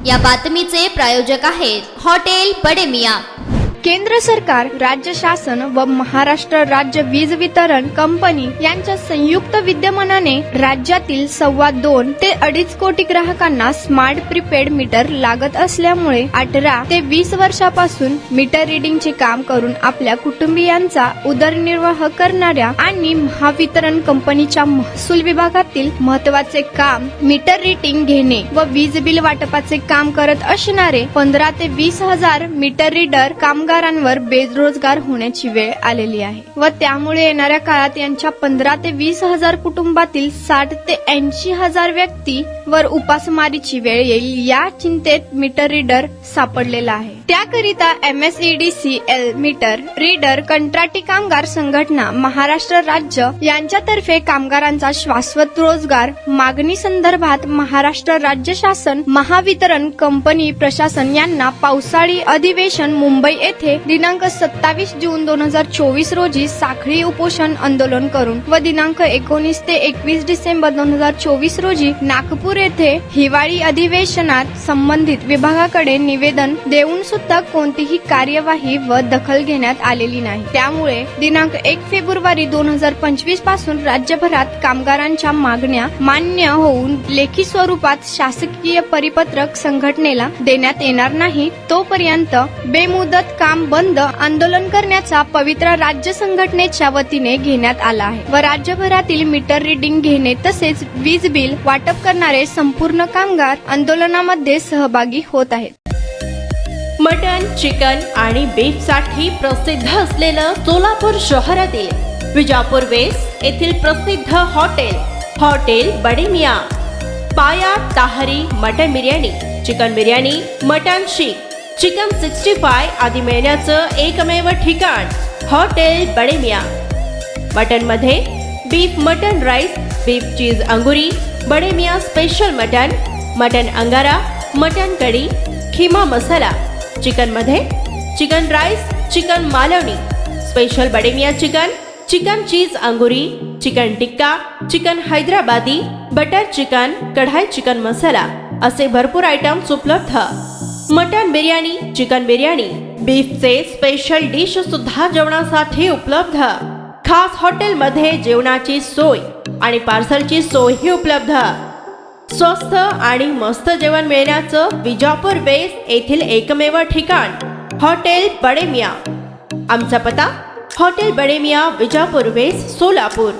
या बातमीचे प्रायोजक आहेत हॉटेल बडे मियां। केंद्र सरकार, राज्य शासन व महाराष्ट्र राज्य वीज वितरण कंपनी यांच्या संयुक्त विद्यमानाने राज्यातील 2.25 ते 2.5 कोटी ग्राहकांना स्मार्ट प्रीपेड मीटर लागत असल्यामुळे 18 ते 20 वर्षापासून मीटर रिडिंगचे काम करून आपल्या कुटुंबियांचा उदरनिर्वाह करणाऱ्या आणि महावितरण कंपनीच्या महसूल विभागातील महत्त्वाचे काम मीटर रिडिंग घेणे व वीज बिल वाटपाचे काम करत असणारे 15 ते 20 हजार मीटर रीडर कामगारांवर बेरोजगार होण्याची वेळ आलेली आहे व त्यामुळे येणाऱ्या काळात यांच्या 15 ते 20 हजार कुटुंबातील 60 ते 80 हजार व्यक्ती वर उपासमारीची वेळ येईल या चिंतेत मीटर रीडर सापडलेला आहे। त्याकरिता MSEDCL मीटर रीडर कंत्राटी कामगार संघटना महाराष्ट्र राज्य यांच्यातर्फे कामगारांचा शाश्वत रोजगार मागणी संदर्भात महाराष्ट्र राज्य शासन महावितरण कंपनी प्रशासन यांना पावसाळी अधिवेशन मुंबई येथे दिनांक 27 जून 2024 रोजी साखळी उपोषण आंदोलन करून व दिनांक 19 ते 21 डिसेंबर 2024 रोजी नागपूर येथे हिवाळी अधिवेशनात संबंधित विभागाकडे निवेदन देऊन सुद्धा कोणतीही कार्यवाही व दखल घेण्यात आलेली नाही। त्यामुळे दिनांक 1 फेब्रुवारी 2025 पासून राज्यभरात कामगारांच्या मागण्या मान्य होऊन लेखी स्वरूपात शासकीय परिपत्रक संघटनेला देण्यात येणार नाही तोपर्यंत बेमुदत काम बंद आंदोलन करण्याचा पवित्रा राज्य संघटनेच्या वतीने घेण्यात आला आहे व राज्यभरातील मीटर रिडिंग घेणे तसेच वीज बिल वाटप करणारे संपूर्ण कामगार आंदोलनामध्ये सहभागी होत आहेत। मटन, चिकन आणि बीफ साठी प्रसिद्ध असलेलं सोलापूर शहरातील विजापूर वेस्ट येथील प्रसिद्ध हॉटेल बडे मियां। पाया ताहरी mutton biryani, chicken biryani, mutton शीख, चिकन 65 आदी मिळण्याचं एकमेव ठिकाण हॉटेल बडे मियां। मटन मध्ये beef mutton rice, beef cheese अंगुरी, बडे मियां स्पेशल मटन अंगारा, मटन कढी, खिमा मसाला। चिकन मध्ये chicken rice, chicken Malvani, special Bade Miyan chicken cheese अंगुरी, chicken tikka, chicken Hyderabadi, butter chicken, kadhai chicken masala असे भरपूर आयटम्स उपलब्ध। मटन बिर्याणी, चिकन बिर्याणी, बीफचे स्पेशल डिश सुद्धा जेवणासाठी उपलब्ध। खास हॉटेलमध्ये जेवणाची सोय आणि पार्सलची सोयही उपलब्ध। स्वस्त आणि मस्त जेवण मिळण्याचं विजापूर वेस्ट येथील एकमेव ठिकाण हॉटेल बडे मियां। आमचा पत्ता हॉटेल बडे मियां, विजापूर वेस्ट, सोलापूर।